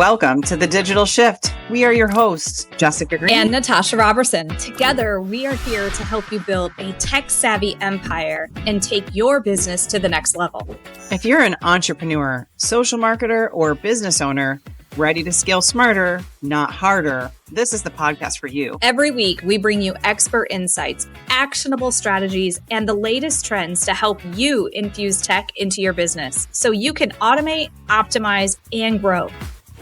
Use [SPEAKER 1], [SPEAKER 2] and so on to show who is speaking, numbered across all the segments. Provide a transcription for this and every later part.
[SPEAKER 1] Welcome to The Digital Shift. We are your hosts, Jessica Green
[SPEAKER 2] and Natasha Roberson. Together, we are here to help you build a tech-savvy empire and take your business to the next level.
[SPEAKER 1] If you're an entrepreneur, social marketer, or business owner, ready to scale smarter, not harder, this is the podcast for you.
[SPEAKER 2] Every week, we bring you expert insights, actionable strategies, and the latest trends to help you infuse tech into your business so you can automate, optimize, and grow.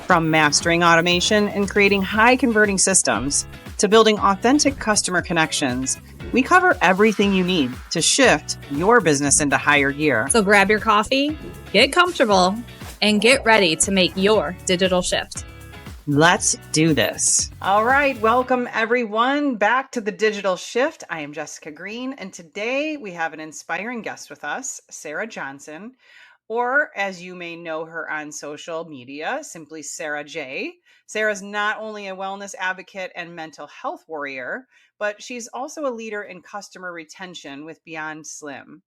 [SPEAKER 1] From mastering automation and creating high-converting systems to building authentic customer connections, we cover everything you need to shift your business into higher gear.
[SPEAKER 2] So grab your coffee, get comfortable, and get ready to make your digital shift.
[SPEAKER 1] Let's do this. All right. Welcome, everyone, back to The Digital Shift. I am Jessica Green, and today we have an inspiring guest with us, Sarah Johnson, or as you may know her on social media, simply Sarah J. Sarah's not only a wellness advocate and mental health warrior, but she's also a leader in customer retention with Beyond Slim.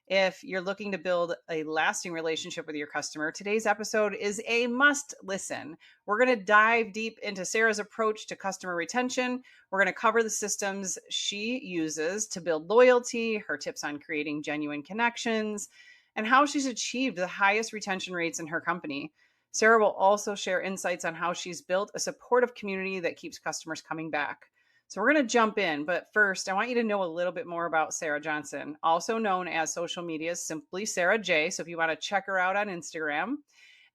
[SPEAKER 1] If you're looking to build a lasting relationship with your customer, today's episode is a must listen. We're going to dive deep into Sarah's approach to customer retention. We're going to cover the systems she uses to build loyalty, her tips on creating genuine connections, and how she's achieved the highest retention rates in her company. Sarah will also share insights on how she's built a supportive community that keeps customers coming back. So we're going to jump in, but first, I want you to know a little bit more about Sarah Johnson, also known as social media, simply Sarah J. So if you want to check her out on Instagram,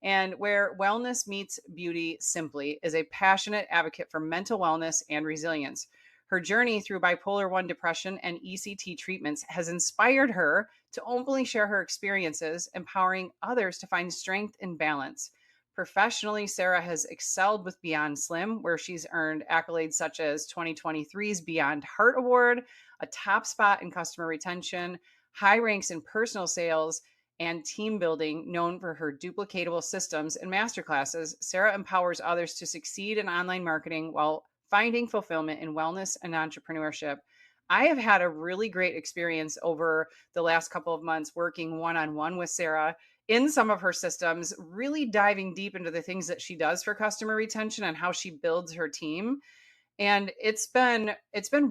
[SPEAKER 1] and where wellness meets beauty simply is a passionate advocate for mental wellness and resilience. Her journey through bipolar 1 depression and ECT treatments has inspired her to openly share her experiences, empowering others to find strength and balance. Professionally, Sarah has excelled with Beyond Slim, where she's earned accolades such as 2023's Beyond Heart Award, a top spot in customer retention, high ranks in personal sales, and team building. Known for her duplicatable systems and masterclasses, Sarah empowers others to succeed in online marketing while finding fulfillment in wellness and entrepreneurship. I have had a really great experience over the last couple of months working one-on-one with Sarah in some of her systems, really diving deep into the things that she does for customer retention and how she builds her team. And it's been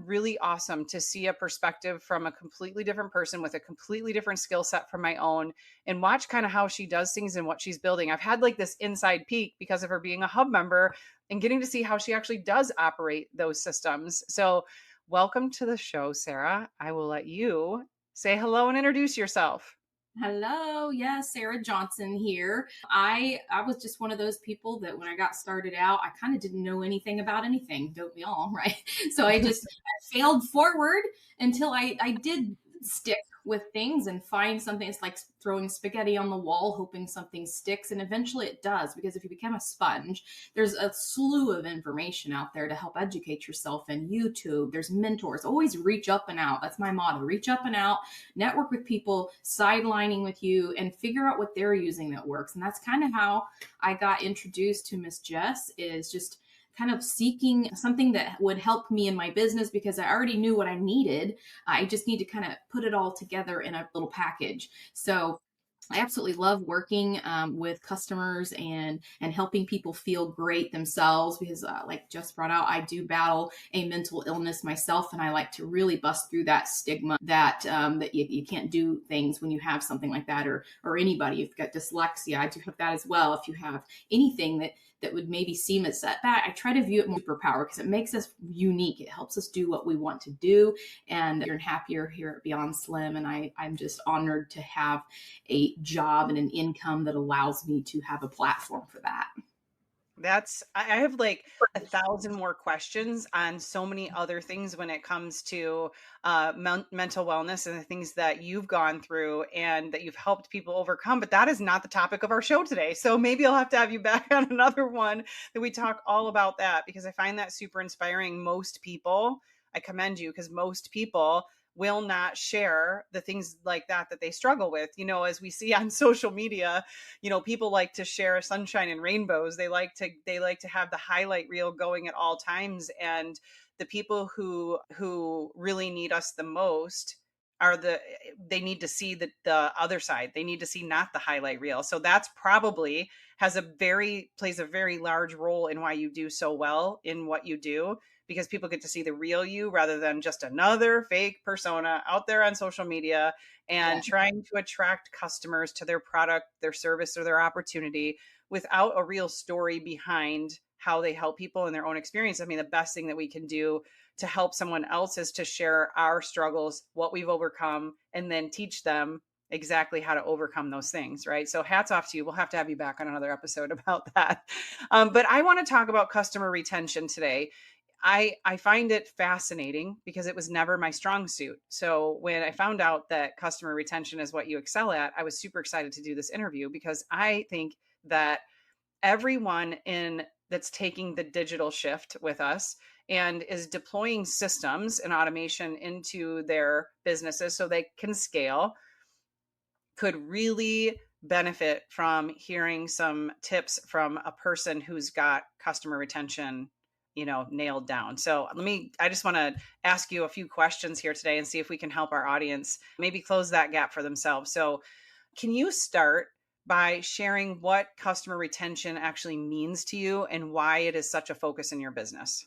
[SPEAKER 1] really awesome to see a perspective from a completely different person with a completely different skill set from my own, and watch kind of how she does things and what she's building. I've had like this inside peek because of her being a hub member and getting to see how she actually does operate those systems. So welcome to the show, Sarah. I will let you say hello and introduce yourself.
[SPEAKER 3] Hello. Yes, Sarah Johnson here. I was just one of those people that when I got started out, I kind of didn't know anything about anything. Don't we all, right? So I failed forward until I did stick with things and find something. It's like throwing spaghetti on the wall, hoping something sticks. And eventually it does, because if you become a sponge, there's a slew of information out there to help educate yourself. And YouTube, there's mentors. Always reach up and out. That's my motto. Reach up and out, network with people sidelining with you, and figure out what they're using that works. And that's kind of how I got introduced to Miss Jess, is just kind of seeking something that would help me in my business, because I already knew what I needed. I just need to kind of put it all together in a little package. So I absolutely love working with customers and helping people feel great themselves, because like Jess brought out, I do battle a mental illness myself, and I like to really bust through that stigma that you can't do things when you have something like that, or anybody. If you've got dyslexia, I do have that as well. If you have anything that would maybe seem a setback, I try to view it more superpower, because it makes us unique. It helps us do what we want to do, and you're happier here at Beyond Slim. And I'm just honored to have a job and an income that allows me to have a platform for that.
[SPEAKER 1] I have like 1,000 more questions on so many other things when it comes to mental wellness and the things that you've gone through and that you've helped people overcome. But that is not the topic of our show today. So maybe I'll have to have you back on another one that we talk all about that, because I find that super inspiring. Most people, I commend you, because most people will not share the things like that they struggle with. You know, as we see on social media, you know, people like to share sunshine and rainbows. They like to have the highlight reel going at all times. And the people who really need us the most they need to see the other side. They need to see not the highlight reel. So that's probably plays a very large role in why you do so well in what you do, because people get to see the real you rather than just another fake persona out there on social media and trying to attract customers to their product, their service, or their opportunity without a real story behind how they help people in their own experience. I mean, the best thing that we can do to help someone else is to share our struggles, what we've overcome, and then teach them exactly how to overcome those things, right? So hats off to you. We'll have to have you back on another episode about that. But I want to talk about customer retention today. I find it fascinating because it was never my strong suit. So when I found out that customer retention is what you excel at, I was super excited to do this interview, because I think that everyone in that's taking the digital shift with us and is deploying systems and automation into their businesses so they can scale could really benefit from hearing some tips from a person who's got customer retention, nailed down. So I just want to ask you a few questions here today and see if we can help our audience maybe close that gap for themselves. So can you start by sharing what customer retention actually means to you and why it is such a focus in your business?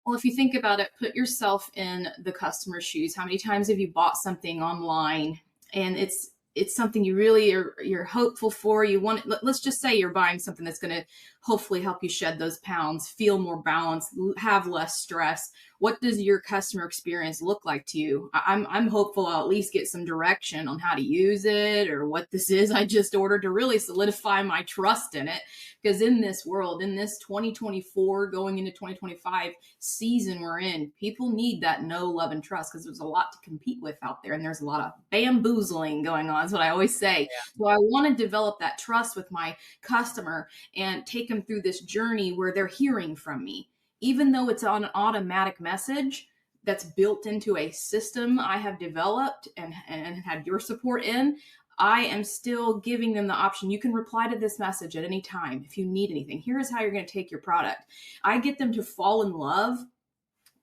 [SPEAKER 3] Well, if you think about it, put yourself in the customer's shoes. How many times have you bought something online and it's something you really you're hopeful for? You want it, let's just say you're buying something that's going to hopefully help you shed those pounds, feel more balanced, have less stress. What does your customer experience look like to you? I'm hopeful I'll at least get some direction on how to use it or what this is I just ordered to really solidify my trust in it. Because in this world, in this 2024 going into 2025 season we're in, people need that know, love, and trust, because there's a lot to compete with out there. And there's a lot of bamboozling going on, is what I always say. Yeah. So I want to develop that trust with my customer and take them through this journey where they're hearing from me. Even though it's on an automatic message that's built into a system I have developed and had your support in, I am still giving them the option. You can reply to this message at any time if you need anything. Here's how you're going to take your product. I get them to fall in love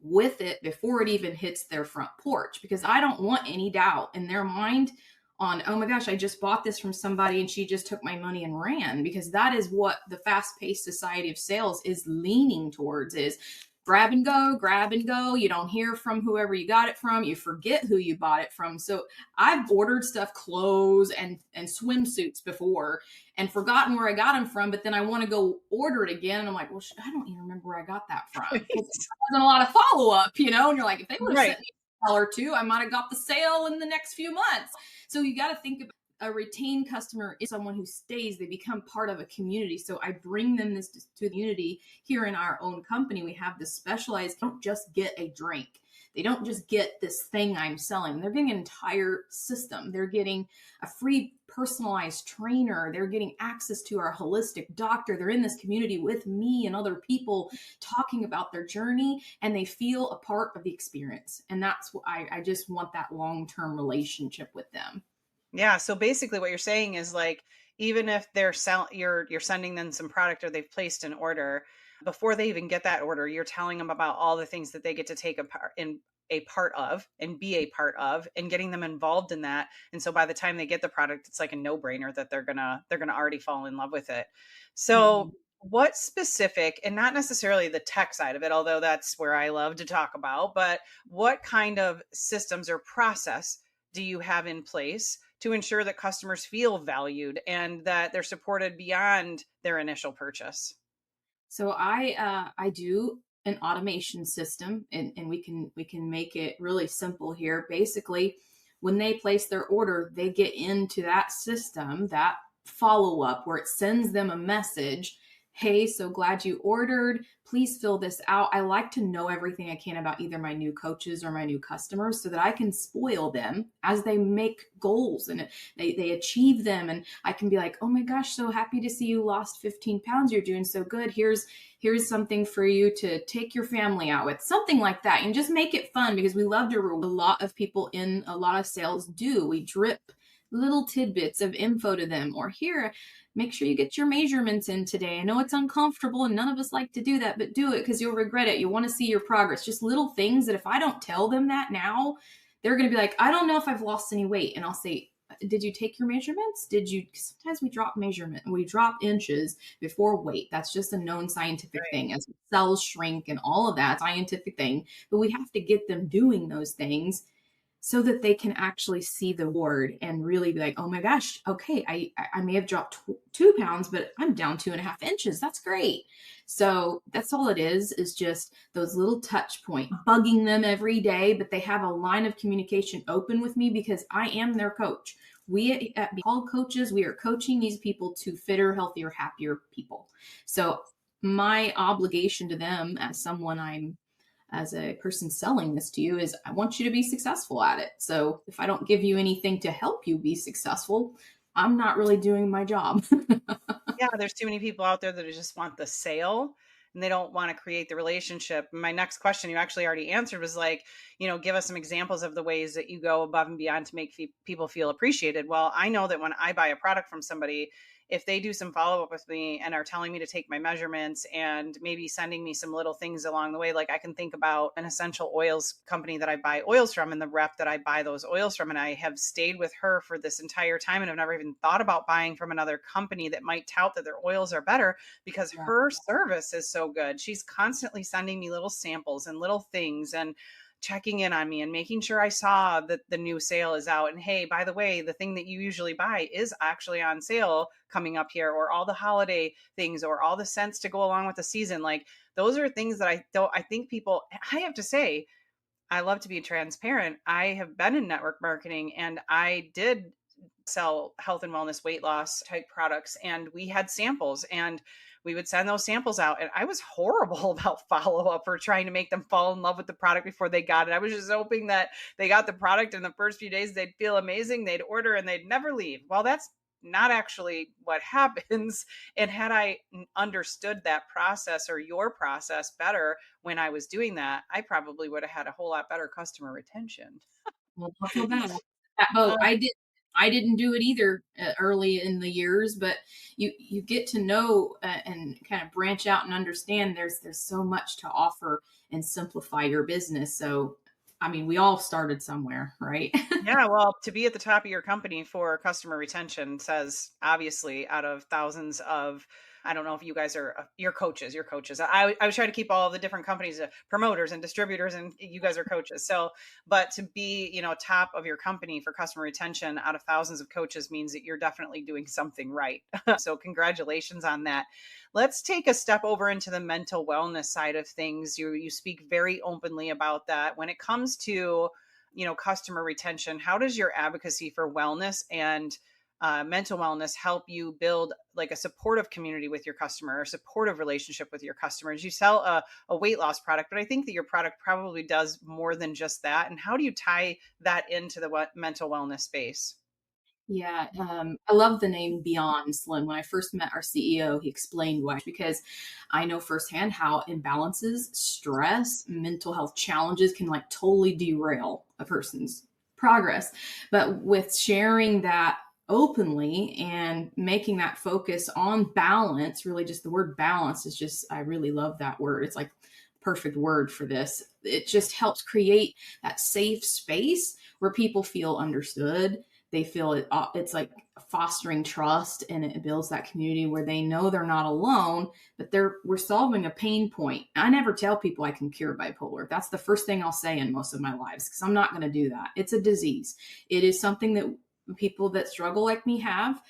[SPEAKER 3] with it before it even hits their front porch, because I don't want any doubt in their mind on, oh my gosh, I just bought this from somebody and she just took my money and ran. Because that is what the fast-paced society of sales is leaning towards, is grab and go. You don't hear from whoever you got it from. You forget who you bought it from. So I've ordered stuff, clothes and swimsuits before, and forgotten where I got them from. But then I want to go order it again. And I'm like, well, I don't even remember where I got that from. There wasn't a lot of follow-up, And you're like, if they would have sent me a or two, I might have got the sale in the next few months. So you got to think about a retained customer is someone who stays. They become part of a community. So I bring them this to the community here in our own company. We have this specialized, they don't just get a drink. They don't just get this thing I'm selling. They're getting an entire system. They're getting a free personalized trainer. They're getting access to our holistic doctor. They're in this community with me and other people talking about their journey, and they feel a part of the experience. And that's what I just want, that long-term relationship with them.
[SPEAKER 1] Yeah. So basically what you're saying is, like, even if you're sending them some product or they've placed an order, before they even get that order, you're telling them about all the things that they get to take a part of and be a part of, and getting them involved in that. And so by the time they get the product, it's like a no-brainer that they're gonna already fall in love with it. So what specific, and not necessarily the tech side of it, although that's where I love to talk about, but what kind of systems or process do you have in place to ensure that customers feel valued and that they're supported beyond their initial purchase?
[SPEAKER 3] So I do an automation system, and we can make it really simple here. Basically, when they place their order, they get into that system, that follow-up, where it sends them a message. Hey, so glad you ordered. Please fill this out. I like to know everything I can about either my new coaches or my new customers, so that I can spoil them as they make goals and they achieve them. And I can be like, oh my gosh, so happy to see you lost 15 pounds. You're doing so good. Here's something for you to take your family out with, something like that. And just make it fun, because we love to reward. A lot of people in a lot of sales do. We drip little tidbits of info to them, or here, make sure you get your measurements in today. I know it's uncomfortable and none of us like to do that, but do it because you'll regret it. You want to see your progress. Just little things that if I don't tell them that now, they're going to be like, I don't know if I've lost any weight. And I'll say, did you take your measurements? Sometimes we drop inches before weight. That's just a known scientific
[SPEAKER 1] Right.
[SPEAKER 3] thing, as cells shrink and all of that scientific thing. But we have to get them doing those things so that they can actually see the reward and really be like, oh my gosh, okay, I may have dropped 2 pounds, but I'm down 2.5 inches. That's great. So that's all it is just those little touch point, bugging them every day, but they have a line of communication open with me because I am their coach. We at Be Called Coaches, we are coaching these people to fitter, healthier, happier people. So my obligation to them as a person selling this to you is I want you to be successful at it. So if I don't give you anything to help you be successful, I'm not really doing my job.
[SPEAKER 1] Yeah, there's too many people out there that just want the sale and they don't want to create the relationship. My next question you actually already answered was like, give us some examples of the ways that you go above and beyond to make people feel appreciated. Well, I know that when I buy a product from somebody, if they do some follow up with me and are telling me to take my measurements and maybe sending me some little things along the way, like I can think about an essential oils company that I buy oils from and the rep that I buy those oils from. And I have stayed with her for this entire time and I've never even thought about buying from another company that might tout that their oils are better because
[SPEAKER 3] Yeah.
[SPEAKER 1] her service is so good. She's constantly sending me little samples and little things and checking in on me and making sure I saw that the new sale is out. And hey, by the way, the thing that you usually buy is actually on sale coming up here, or all the holiday things, or all the scents to go along with the season. Like those are things that I think people, I have to say, I love to be transparent. I have been in network marketing and I did sell health and wellness weight loss type products and we had samples and we would send those samples out and I was horrible about follow up or trying to make them fall in love with the product before they got it. I was just hoping that they got the product in the first few days, they'd feel amazing, they'd order and they'd never leave. Well, that's not actually what happens. And had I understood that process or your process better when I was doing that, I probably would have had a whole lot better customer retention.
[SPEAKER 3] Well, I feel bad. That boat. I didn't do it either early in the years, but you get to know and kind of branch out and understand there's so much to offer and simplify your business. So, I mean, we all started somewhere, right?
[SPEAKER 1] Yeah, well, to be at the top of your company for customer retention says obviously out of thousands of, I don't know if you guys are your coaches, I was trying to keep all the different companies, promoters and distributors, and you guys are coaches. So, but to be, top of your company for customer retention out of thousands of coaches means that you're definitely doing something right. So congratulations on that. Let's take a step over into the mental wellness side of things. You speak very openly about that. When it comes to customer retention, how does your advocacy for wellness and mental wellness help you build like a supportive community with your customer or supportive relationship with your customers? You sell a weight loss product, but I think that your product probably does more than just that. And how do you tie that into the mental wellness space?
[SPEAKER 3] Yeah, I love the name Beyond Slim. When I first met our CEO, he explained why, because I know firsthand how imbalances, stress, mental health challenges can like totally derail a person's progress. But with sharing that openly and making that focus on balance, really just the word balance is just, I really love that word. It's like perfect word for this. It just helps create that safe space where people feel understood. They feel it's like fostering trust, and it builds that community where they know they're not alone, but we're solving a pain point. I never tell people I can cure bipolar. That's the first thing I'll say in most of my lives, because I'm not going to do that. It's a disease. It is something that people that struggle like me have.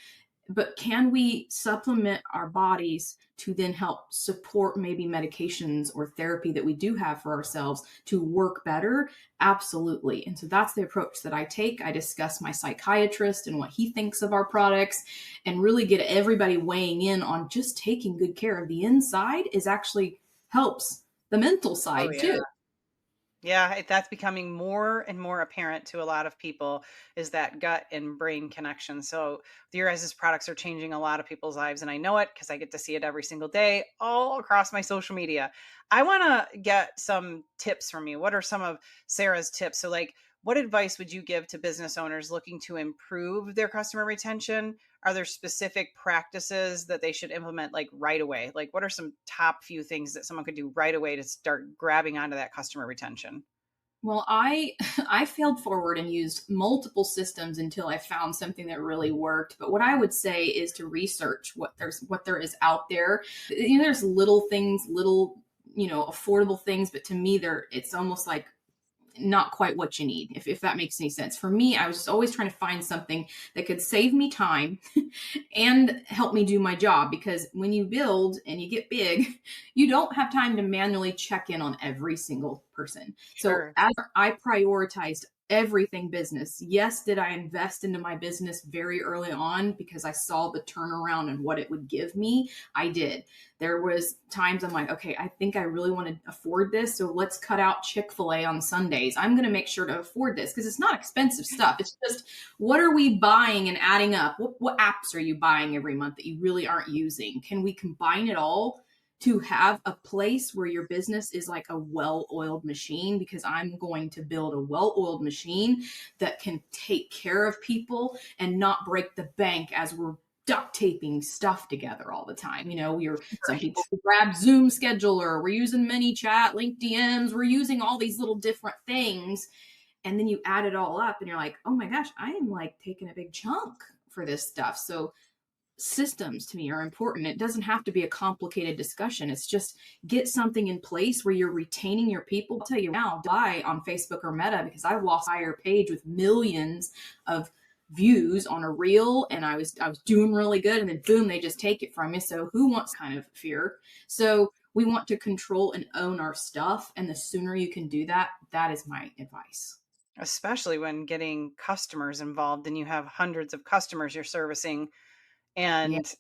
[SPEAKER 3] But can we supplement our bodies to then help support maybe medications or therapy that we do have for ourselves to work better? Absolutely. And so that's the approach that I take. I discuss my psychiatrist and what he thinks of our products and really get everybody weighing in on just taking good care of the inside is actually helps the mental
[SPEAKER 1] Oh,
[SPEAKER 3] side
[SPEAKER 1] yeah.
[SPEAKER 3] too.
[SPEAKER 1] Yeah, that's becoming more and more apparent to a lot of people is that gut and brain connection. So your guys' products are changing a lot of people's lives. And I know it because I get to see it every single day all across my social media. I want to get some tips from you. What are some of Sarah's tips? So like, what advice would you give to business owners looking to improve their customer retention? Are there specific practices that they should implement like right away? Like what are some top few things that someone could do right away to start grabbing onto that customer retention?
[SPEAKER 3] Well, I failed forward and used multiple systems until I found something that really worked. But what I would say is to research what there is out there. There's little things, little, affordable things, but to me it's almost like not quite what you need, if that makes any sense. For me, I was just always trying to find something that could save me time and help me do my job, because when you build and you get big, you don't have time to manually check in on every single person. So
[SPEAKER 1] Sure.
[SPEAKER 3] as I prioritized everything business, yes, did I invest into my business very early on because I saw the turnaround and what it would give me? I did. There was times I'm like, okay, I think I really want to afford this, so let's cut out Chick-fil-A on Sundays. I'm going to make sure to afford this because it's not expensive stuff. It's just, what are we buying and adding up? What apps are you buying every month that you really aren't using? Can we combine it all to have a place where your business is like a well-oiled machine? Because I'm going to build a well-oiled machine that can take care of people and not break the bank as we're duct taping stuff together all the time. Some
[SPEAKER 1] Right.
[SPEAKER 3] people grab Zoom scheduler, we're using ManyChat, LinkedIn's, we're using all these little different things. And then you add it all up and you're like, oh my gosh, I am like taking a big chunk for this stuff. So systems to me are important. It doesn't have to be a complicated discussion. It's just get something in place where you're retaining your people. I'll tell you now, die on Facebook or Meta, because I lost a higher page with millions of views on a reel, and I was doing really good, and then boom, they just take it from me. So who wants kind of fear? So we want to control and own our stuff, and the sooner you can do that, that is my advice.
[SPEAKER 1] Especially when getting customers involved and you have hundreds of customers you're servicing,
[SPEAKER 3] Yeah.
[SPEAKER 1] and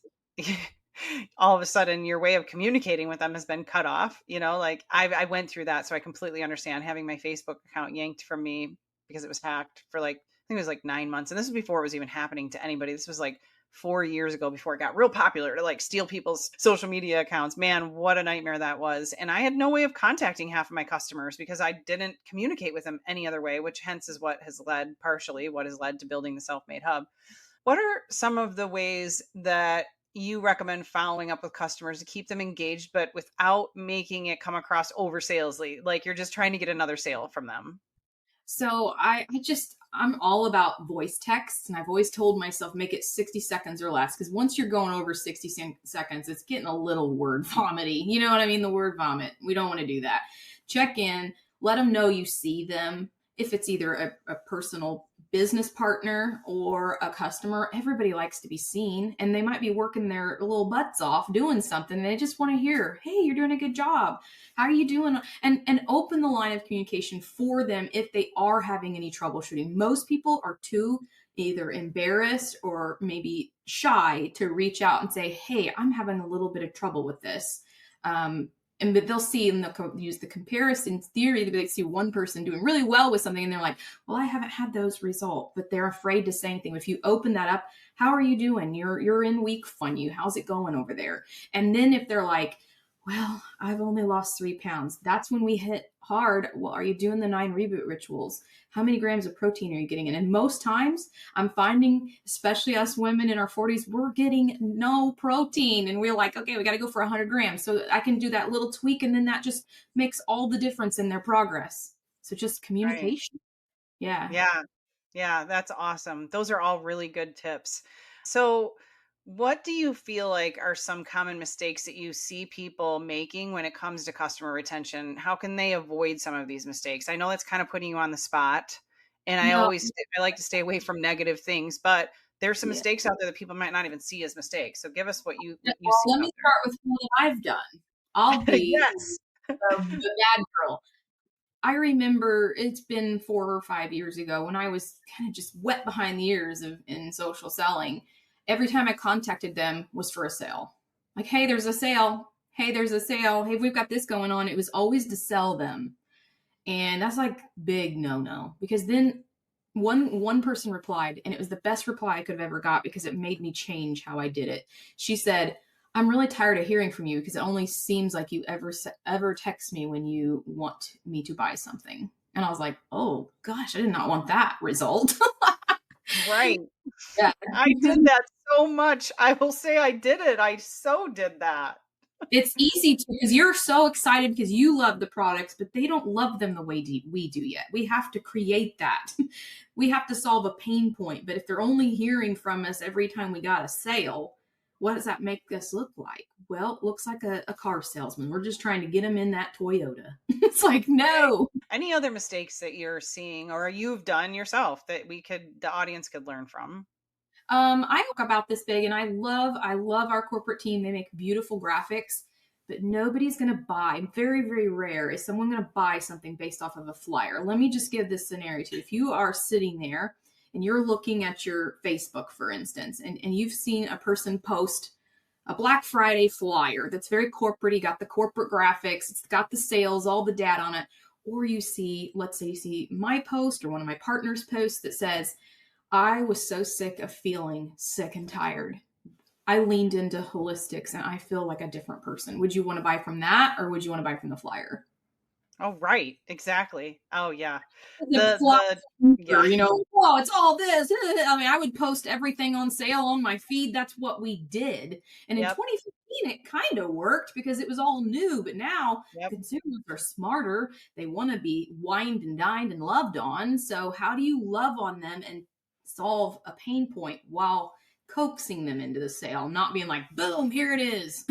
[SPEAKER 1] all of a sudden your way of communicating with them has been cut off. Like I went through that, so I completely understand having my Facebook account yanked from me because it was hacked for like, I think it was like 9 months, and this was before it was even happening to anybody. This was like 4 years ago, before it got real popular to like steal people's social media accounts. Man, what a nightmare that was. And I had no way of contacting half of my customers because I didn't communicate with them any other way, which hence is what has led, partially what has led to building the Self-Made Hub. What are some of the ways that you recommend following up with customers to keep them engaged, but without making it come across over salesy, like you're just trying to get another sale from them?
[SPEAKER 3] So I'm all about voice texts, and I've always told myself make it 60 seconds or less, because once you're going over 60 seconds, it's getting a little word vomity. You know what I mean? The word vomit. We don't want to do that. Check in, let them know you see them. If it's either a personal business partner or a customer, everybody likes to be seen, and they might be working their little butts off doing something, and they just want to hear, hey, you're doing a good job, how are you doing? And open the line of communication for them if they are having any troubleshooting. Most people are too either embarrassed or maybe shy to reach out and say, hey, I'm having a little bit of trouble with this. And but they'll see, and they'll use the comparison theory. They see one person doing really well with something, and they're like, well, I haven't had those results, but they're afraid to say anything. If you open that up, how are you doing? You're in week fun. How's it going over there? And then if they're like, well, I've only lost 3 pounds, that's when we hit hard. Well, are you doing the 9 reboot rituals? How many grams of protein are you getting in? And most times I'm finding, especially us women in our 40s, we're getting no protein. And we're like, okay, we got to go for 100 grams. So I can do that little tweak. And then that just makes all the difference in their progress. So just
[SPEAKER 1] Right.
[SPEAKER 3] communication. Yeah.
[SPEAKER 1] Yeah. Yeah. That's awesome. Those are all really good tips. So, what do you feel like are some common mistakes that you see people making when it comes to customer retention? How can they avoid some of these mistakes? I know that's kind of putting you on the spot, and
[SPEAKER 3] No.
[SPEAKER 1] I like to stay away from negative things, but there's some
[SPEAKER 3] Yeah.
[SPEAKER 1] mistakes out there that people might not even see as mistakes. So give us what you
[SPEAKER 3] Well,
[SPEAKER 1] see
[SPEAKER 3] let me
[SPEAKER 1] out
[SPEAKER 3] start with what I've done. I'll
[SPEAKER 1] there.
[SPEAKER 3] be
[SPEAKER 1] Yes.
[SPEAKER 3] the bad girl. I remember it's been 4 or 5 years ago when I was kind of just wet behind the ears in social selling. Every time I contacted them was for a sale. Like, hey, there's a sale. Hey, there's a sale. Hey, we've got this going on. It was always to sell them. And that's like big no-no, because then one person replied, and it was the best reply I could have ever got because it made me change how I did it. She said, I'm really tired of hearing from you because it only seems like you ever text me when you want me to buy something. And I was like, oh gosh, I did not want that result.
[SPEAKER 1] Right.
[SPEAKER 3] Yeah.
[SPEAKER 1] I did that so much. I will say I did it. I so did that.
[SPEAKER 3] It's easy to, because you're so excited because you love the products, but they don't love them the way we do yet. We have to create that. We have to solve a pain point. But if they're only hearing from us every time we got a sale, what does that make us look like? Well, it looks like a car salesman. We're just trying to get them in that Toyota. It's like,
[SPEAKER 1] Right.
[SPEAKER 3] no.
[SPEAKER 1] Any other mistakes that you're seeing or you've done yourself that the audience could learn from?
[SPEAKER 3] I talk about this big, and I love our corporate team. They make beautiful graphics, but nobody's going to buy. Very, very rare is someone going to buy something based off of a flyer. Let me just give this scenario to you. If you are sitting there and you're looking at your Facebook, for instance, and you've seen a person post a Black Friday flyer that's very corporate, you got the corporate graphics, it's got the sales, all the data on it, or you see, let's say you see my post or one of my partners' posts that says, I was so sick of feeling sick and tired. I leaned into holistics and I feel like a different person. Would you want to buy from that, or would you want to buy from the flyer?
[SPEAKER 1] Oh, right. Exactly. Oh, yeah.
[SPEAKER 3] The flyer,
[SPEAKER 1] Yeah.
[SPEAKER 3] oh, it's all this. I mean, I would post everything on sale on my feed. That's what we did. And in
[SPEAKER 1] Yep.
[SPEAKER 3] 2015, it kind of worked because it was all new. But now
[SPEAKER 1] Yep.
[SPEAKER 3] consumers are smarter. They want to be wined and dined and loved on. So, how do you love on them and solve a pain point while coaxing them into the sale, not being like, boom, here it is?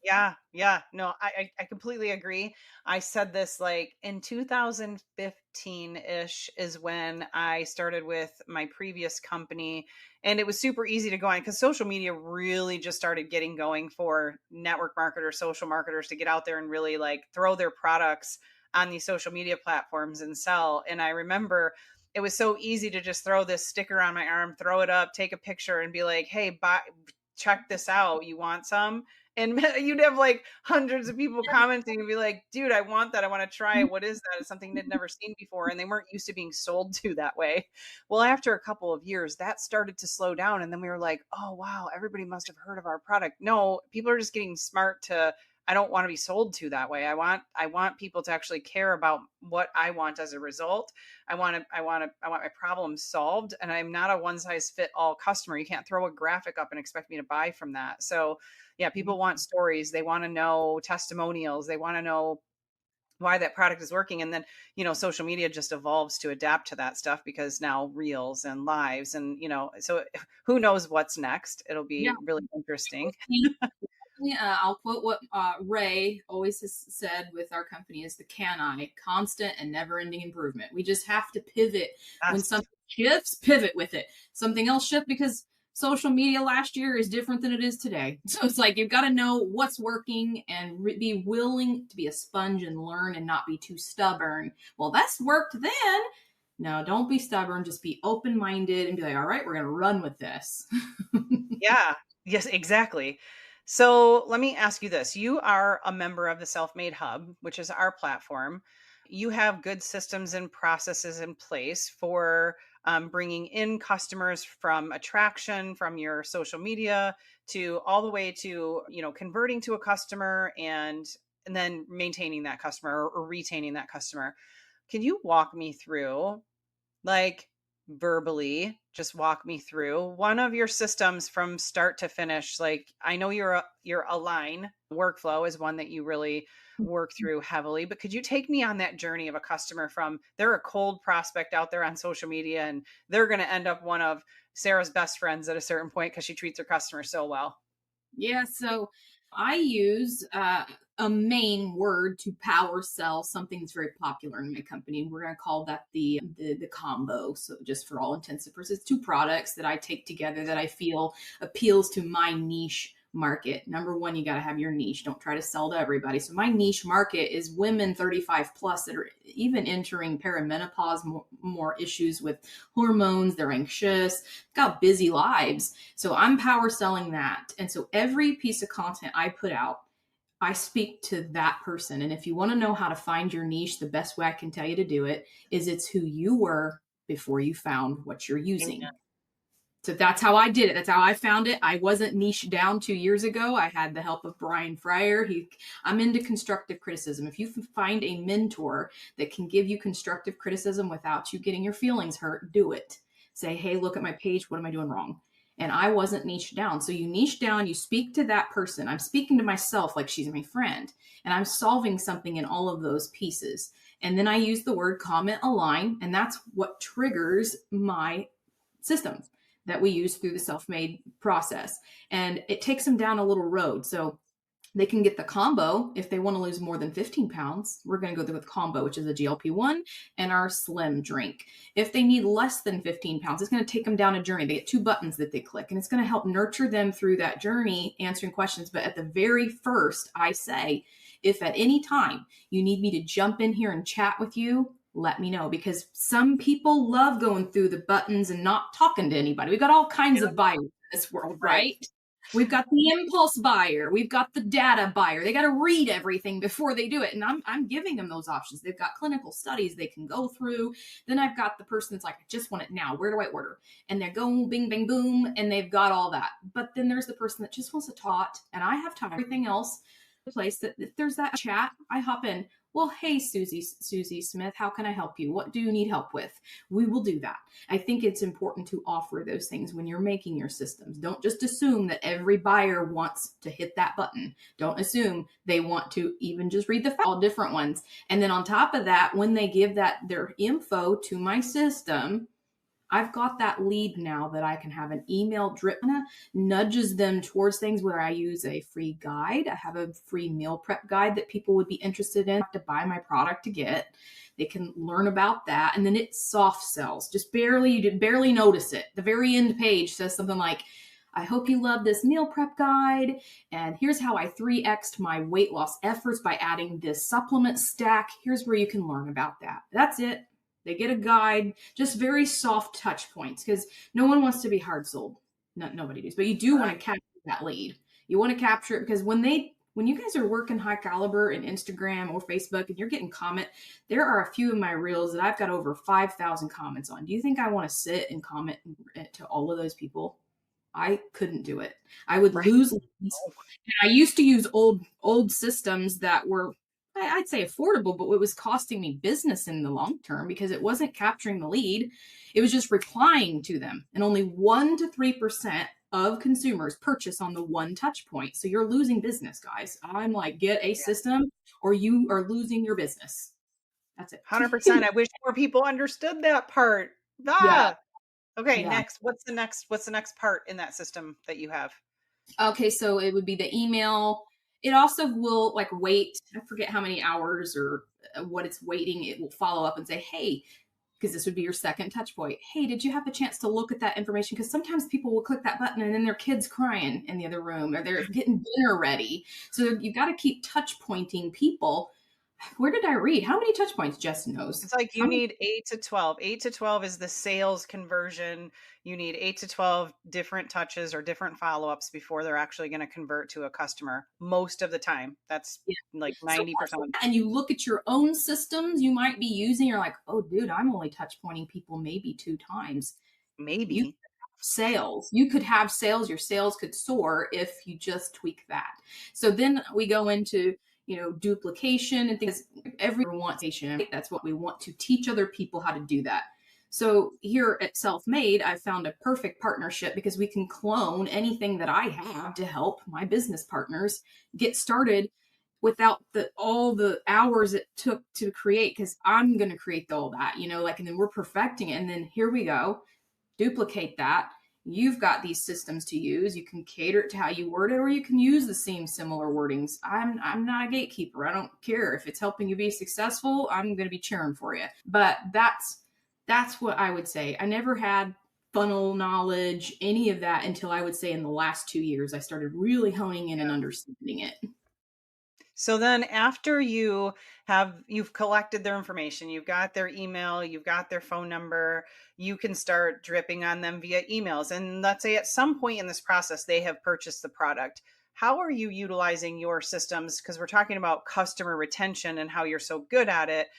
[SPEAKER 1] Yeah, yeah. No, I completely agree. I said this like in 2015-ish is when I started with my previous company, and it was super easy to go on because social media really just started getting going for network marketers, social marketers to get out there and really like throw their products on these social media platforms and sell. And I remember it was so easy to just throw this sticker on my arm, throw it up, take a picture and be like, "Hey, buy check this out. You want some?" And you'd have like hundreds of people commenting and be like, dude, I want that. I want to try it. What is that? It's something they'd never seen before. And they weren't used to being sold to that way. Well, after a couple of years, that started to slow down. And then we were like, oh, wow, everybody must have heard of our product. No, people are just getting smart to, I don't want to be sold to that way. I want people to actually care about what I want as a result. I want my problem solved. And I'm not a one size fit all customer. You can't throw a graphic up and expect me to buy from that. So yeah, people want stories. They want to know testimonials. They want to know why that product is working. And then, social media just evolves to adapt to that stuff because now reels and lives and, so who knows what's next. It'll
[SPEAKER 3] Yeah.
[SPEAKER 1] be really interesting.
[SPEAKER 3] I'll quote what Ray always has said with our company is the can I, constant and never ending improvement. We just have to pivot when
[SPEAKER 1] Yes.
[SPEAKER 3] something shifts, pivot with it. Something else shift because social media last year is different than it is today. So it's like, you've got to know what's working and be willing to be a sponge and learn and not be too stubborn. Well, that's worked then. No, don't be stubborn. Just be open-minded and be like, all right, we're going to run with this.
[SPEAKER 1] Yeah. Yes, exactly. So let me ask you this. You are a member of the Self Made Hub, which is our platform. You have good systems and processes in place for bringing in customers from attraction, from your social media to all the way to, converting to a customer and then maintaining that customer or retaining that customer. Can you walk me through like verbally just walk me through one of your systems from start to finish? Like I know your align workflow is one that you really work through heavily, but could you take me on that journey of a customer from they're a cold prospect out there on social media and they're going to end up one of Sarah's best friends at a certain point because she treats her customers so well?
[SPEAKER 3] Yeah, so I use a main word to power sell something that's very popular in my company. We're going to call that the combo. So just for all intents and purposes, two products that I take together that I feel appeals to my niche market. Number one, you got to have your niche. Don't try to sell to everybody. So my niche market is women 35 plus that are even entering perimenopause, more issues with hormones. They're anxious, got busy lives. So I'm power selling that. And so every piece of content I put out, I speak to that person. And if you want to know how to find your niche, the best way I can tell you to do it is it's who you were before you found what you're using.
[SPEAKER 1] Amen.
[SPEAKER 3] So that's how I did it. That's how I found it. I wasn't niched down 2 years ago. I had the help of Brian Fryer. I'm into constructive criticism. If you find a mentor that can give you constructive criticism without you getting your feelings hurt, do it. Say, hey, look at my page. What am I doing wrong? and I wasn't niched down. So you niche down, you speak to that person. I'm speaking to myself like she's my friend, and I'm solving something in all of those pieces. And then I use the word comment align, and that's what triggers my systems that we use through the self-made process. And it takes them down a little road. So they can get the combo if they want to lose more than 15 pounds. We're going to go with combo, which is a GLP-1 and our slim drink. If they need less than 15 pounds, it's going to take them down a journey. They get 2 buttons that they click, and it's going to help nurture them through that journey, answering questions. But at the very first, I say, if at any time you need me to jump in here and chat with you, let me know, because some people love going through the buttons and not talking to anybody. We've got all kinds of buyers in this world, right? We've got the impulse buyer. We've got the data buyer. They got to read everything before they do it. And I'm giving them those options. They've got clinical studies they can go through. Then I've got the person that's like, I just want it now. Where do I order? And they go bing, bang, boom. And they've got all that. But then there's the person that just wants to talk. And I have time. Everything else, the place that if there's that chat, I hop in. Well, hey, Susie Smith, how can I help you? What do you need help with? We will do that. I think it's important to offer those things when you're making your systems. Don't just assume that every buyer wants to hit that button. Don't assume they want to even just read all different ones. And then on top of that, when they give their info to my system, I've got that lead now that I can have an email drip nudges them towards things where I use a free guide. I have a free meal prep guide that people would be interested in to buy my product to get. They can learn about that. And then it soft sells, just barely, you did barely notice it. The very end page says something like, I hope you love this meal prep guide. And here's how I 3x'd my weight loss efforts by adding this supplement stack. Here's where you can learn about that. That's it. They get a guide, just very soft touch points, because no one wants to be hard sold. Nobody does, but you do want to capture that lead. You want to capture it because when you guys are working high caliber in Instagram or Facebook and you're getting comment, there are a few of my reels that I've got over 5,000 comments on. Do you think I want to sit and comment to all of those people? I couldn't do it. I would lose leads. I used to use old systems that were, I'd say, affordable, but it was costing me business in the long term because it wasn't capturing the lead. It was just replying to them. And only 1 to 3% of consumers purchase on the one touch point. So you're losing business, guys. I'm like, get a system or you are losing your business. That's it.
[SPEAKER 1] 100%. I wish more people understood that part.
[SPEAKER 3] Yeah.
[SPEAKER 1] Okay. Yeah. Next, what's the next part in that system that you have?
[SPEAKER 3] Okay. So it would be the email. It also will wait, I forget how many hours or what it's waiting. It will follow up and say, hey, because this would be your second touch point. Hey, did you have a chance to look at that information? Because sometimes people will click that button and then their kid's crying in the other room or they're getting dinner ready. So you've got to keep touch pointing people. Where did I read? How many touch points? Jess knows.
[SPEAKER 1] It's like you need 8 to 12. 8 to 12 is the sales conversion. You need 8 to 12 different touches or different follow-ups before they're actually going to convert to a customer. Most of the time. That's like 90%.
[SPEAKER 3] And you look at your own systems you might be using. You're like, oh, dude, I'm only touch pointing people maybe 2 times.
[SPEAKER 1] Maybe.
[SPEAKER 3] You could have sales. Your sales could soar if you just tweak that. So then we go into duplication and things. Everyone wants station. That's what we want to teach other people how to do that. So here at Self-Made, I've found a perfect partnership because we can clone anything that I have to help my business partners get started without all the hours it took to create, because I'm going to create all that, and then we're perfecting it. And then here we go, duplicate that. You've got these systems to use. You can cater it to how you word it, or you can use the same similar wordings. I'm not a gatekeeper. I don't care if it's helping you be successful. I'm going to be cheering for you. But that's what I would say. I never had funnel knowledge, any of that, until I would say in the last 2 years, I started really honing in and understanding it.
[SPEAKER 1] So then after you've collected their information, you've got their email, you've got their phone number, you can start dripping on them via emails. And let's say at some point in this process, they have purchased the product. How are you utilizing your systems? Because we're talking about customer retention and how you're so good at it.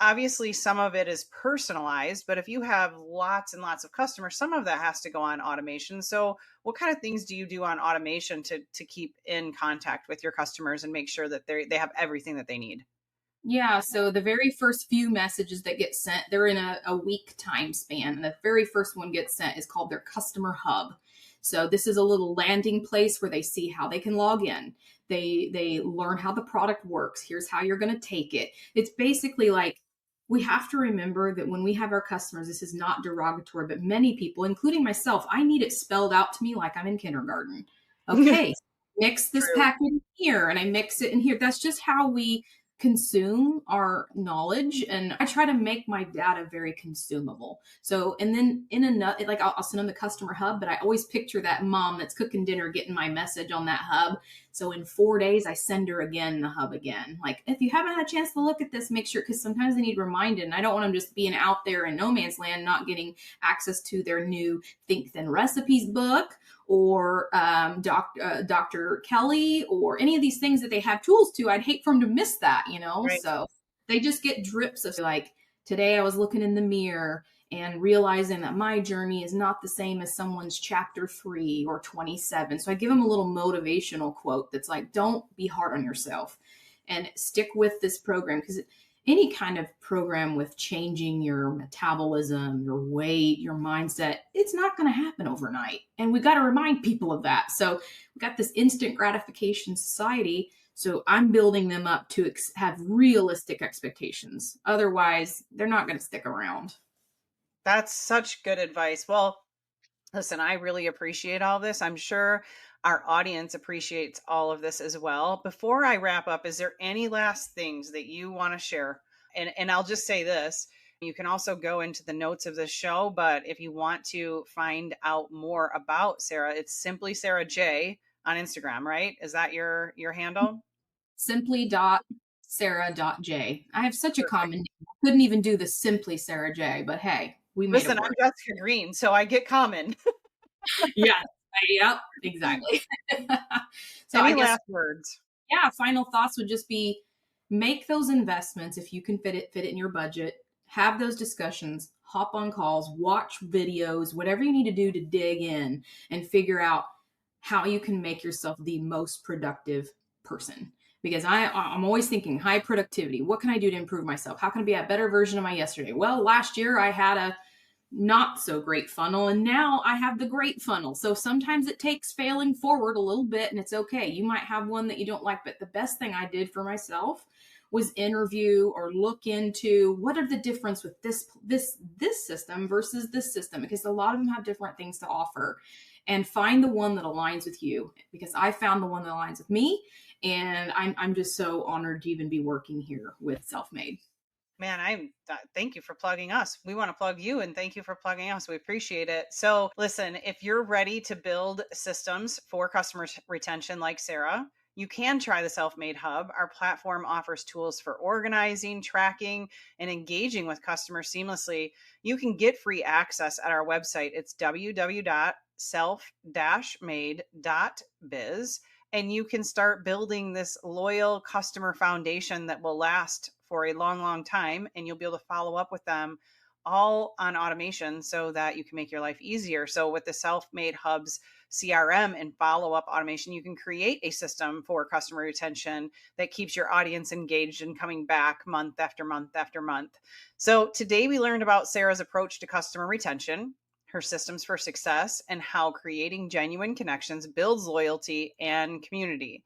[SPEAKER 1] Obviously, some of it is personalized, but if you have lots and lots of customers, some of that has to go on automation. So what kind of things do you do on automation to keep in contact with your customers and make sure that they have everything that they need?
[SPEAKER 3] Yeah, so the very first few messages that get sent, they're in a week time span. And the very first one gets sent is called their customer hub. So this is a little landing place where they see how they can log in. They learn how the product works. Here's how you're going to take it. It's basically like, we have to remember that when we have our customers, this is not derogatory, but many people, including myself, I need it spelled out to me like I'm in kindergarten. Okay, mix this packet in here and I mix it in here. That's just how we consume our knowledge. And I try to make my data very consumable. So, and then like I'll send them the customer hub, but I always picture that mom that's cooking dinner, getting my message on that hub. So in 4 days, I send her again, the hub again. Like, if you haven't had a chance to look at this, make sure, because sometimes they need reminded. And I don't want them just being out there in no man's land, not getting access to their new Think Thin Recipes book, or Dr. Kelly, or any of these things that they have tools to. I'd hate for them to miss that,
[SPEAKER 1] Right.
[SPEAKER 3] So they just get drips of like, today I was looking in the mirror and realizing that my journey is not the same as someone's chapter 3 or 27. So I give them a little motivational quote that's like, don't be hard on yourself and stick with this program, because any kind of program with changing your metabolism, your weight, your mindset, it's not going to happen overnight. And we got to remind people of that. So we got this instant gratification society. So I'm building them up to have realistic expectations. Otherwise, they're not going to stick around.
[SPEAKER 1] That's such good advice. Well, listen, I really appreciate all this. I'm sure our audience appreciates all of this as well. Before I wrap up, is there any last things that you want to share? And I'll just say this. You can also go into the notes of the show, but if you want to find out more about Sarah, it's simply Sarah J on Instagram, right? Is that your handle?
[SPEAKER 3] Simply.sarah.j. I have such a common name. I couldn't even do the Simply Sarah J, but hey, we made
[SPEAKER 1] Listen,
[SPEAKER 3] it work.
[SPEAKER 1] I'm Jessica Green, so I get common.
[SPEAKER 3] Yeah. Yep, exactly. So
[SPEAKER 1] Any
[SPEAKER 3] I guess
[SPEAKER 1] last words?
[SPEAKER 3] Yeah, final thoughts would just be, make those investments if you can fit it in your budget. Have those discussions, hop on calls, watch videos, whatever you need to do to dig in and figure out how you can make yourself the most productive person. Because I'm always thinking high productivity. What can I do to improve myself? How can I be a better version of my yesterday? Well, last year I had a not so great funnel, and now I have the great funnel. So sometimes it takes failing forward a little bit, and it's okay. You might have one that you don't like, but the best thing I did for myself was interview or look into what are the difference with this system versus this system, because a lot of them have different things to offer, and find the one that aligns with you, because I found the one that aligns with me. And I'm just so honored to even be working here with Self-Made.
[SPEAKER 1] Man, thank you for plugging us. We want to plug you, and thank you for plugging us. We appreciate it. So listen, if you're ready to build systems for customer retention like Sarah, you can try the Self-Made Hub. Our platform offers tools for organizing, tracking, and engaging with customers seamlessly. You can get free access at our website. It's www.self-made.biz. And you can start building this loyal customer foundation that will last for a long, long time. And you'll be able to follow up with them all on automation so that you can make your life easier. So with the Self-Made Hub's CRM and follow-up automation, you can create a system for customer retention that keeps your audience engaged and coming back month after month after month. So today we learned about Sarah's approach to customer retention, her systems for success, and how creating genuine connections builds loyalty and community.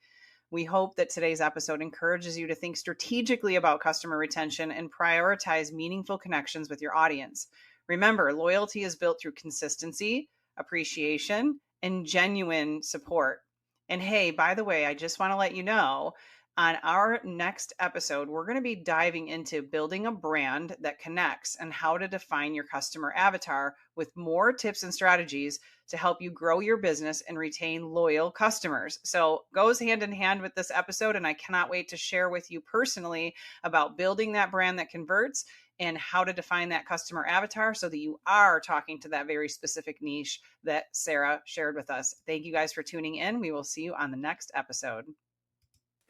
[SPEAKER 1] We hope that today's episode encourages you to think strategically about customer retention and prioritize meaningful connections with your audience. Remember, loyalty is built through consistency, appreciation, and genuine support. And hey, by the way, I just want to let you know, on our next episode, we're going to be diving into building a brand that connects and how to define your customer avatar with more tips and strategies to help you grow your business and retain loyal customers. So goes hand in hand with this episode, and I cannot wait to share with you personally about building that brand that converts and how to define that customer avatar so that you are talking to that very specific niche that Sarah shared with us. Thank you guys for tuning in. We will see you on the next episode.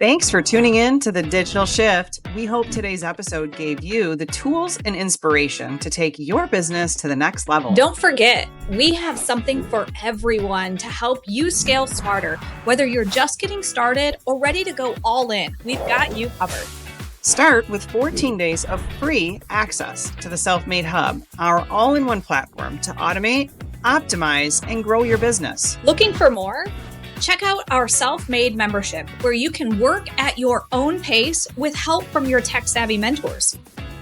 [SPEAKER 1] Thanks for tuning in to The Digital Shift. We hope today's episode gave you the tools and inspiration to take your business to the next level.
[SPEAKER 2] Don't forget, we have something for everyone to help you scale smarter. Whether you're just getting started or ready to go all in, we've got you covered.
[SPEAKER 1] Start with 14 days of free access to the Self-Made Hub, our all-in-one platform to automate, optimize, and grow your business.
[SPEAKER 2] Looking for more? Check out our self-made membership, where you can work at your own pace with help from your tech-savvy mentors.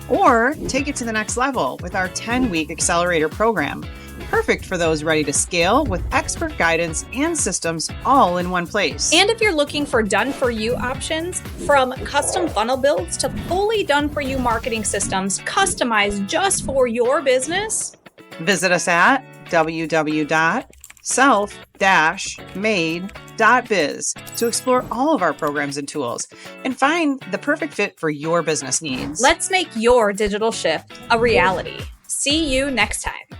[SPEAKER 1] Or take it to the next level with our 10-week accelerator program, perfect for those ready to scale with expert guidance and systems all in one place.
[SPEAKER 2] And if you're looking for done-for-you options, from custom funnel builds to fully done-for-you marketing systems customized just for your business,
[SPEAKER 1] visit us at www.self-made.biz to explore all of our programs and tools and find the perfect fit for your business needs.
[SPEAKER 2] Let's make your digital shift a reality. See you next time.